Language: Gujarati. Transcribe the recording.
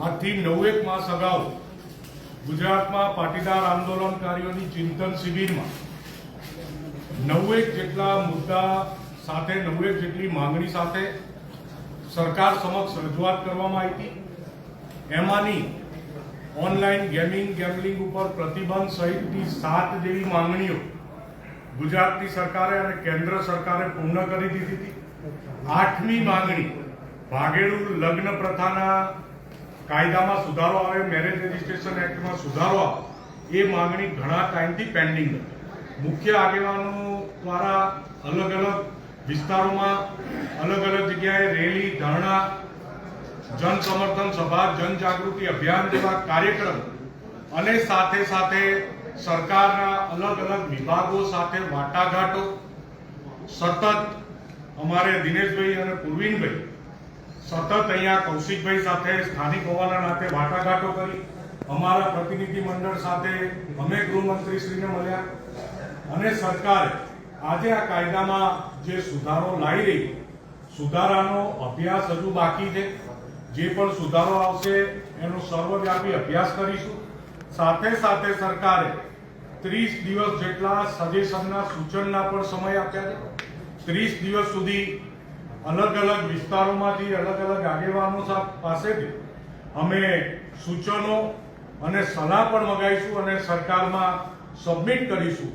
આજથી 9 માસ અગાઉ ગુજરાતમાં પાટીદાર આંદોલનકારીઓની ચિંતન શિબિરમાં 9 જેટલા મુદ્દા સાથે 9 જેટલી માંગણી સાથે સરકાર સમક્ષ રજૂઆત કરવામાં આવી હતી। એમાંની ઓનલાઈન ગેમલિંગ ઉપર પ્રતિબંધ સહિતની 7 જેવી માંગણીઓ ગુજરાતની સરકારે અને કેન્દ્ર સરકારે પૂર્ણ કરી દીધી હતી। 8મી માંગણી ભાગેડુ લગ્ન પ્રથાના કાયદામાં સુધારો આવે, મેરેજ રજિસ્ટ્રેશન એક્ટમાં સુધારો આવે, એ માંગણી ઘણા ટાઈમથી પેન્ડિંગ હતી। મુખ્ય આગેવાનો દ્વારા અલગ અલગ વિસ્તારોમાં અલગ અલગ જગ્યાએ રેલી, ધરણા, જન સમર્થન સભા, જનજાગૃતિ અભિયાન જેવા કાર્યક્રમ અને સાથે સાથે સરકારના અલગ અલગ વિભાગો સાથે વાટાઘાટો સતત અમારે દિનેશભાઈ અને પૂર્વિનભાઈ સતત અહીંયા કૌશિકભાઈ સાથે સ્થાનિક હોવાના નાતે વાટાઘાટો કરી, અમારા પ્રતિનિધિ મંડળ સાથે અમે ગૃહમંત્રીશ્રીને મળ્યા અને સરકારે આજે આ કાયદામાં જે સુધારો લાવી રહી, સુધારાનો અભ્યાસ હજુ બાકી છે। જે પણ સુધારો આવશે એનો સર્વવ્યાપી અભ્યાસ કરીશું। સાથે સાથે સરકારે 30 દિવસ જેટલા સજેશનના સૂચનના પણ સમય આપ્યા છે। 30 દિવસ સુધી અલગ અલગ વિસ્તારોમાંથી અલગ અલગ આગેવાનો પાસેથી અમે સૂચનો અને સલાહ પણ મંગાવીશું અને સરકારમાં સબમિટ કરીશું।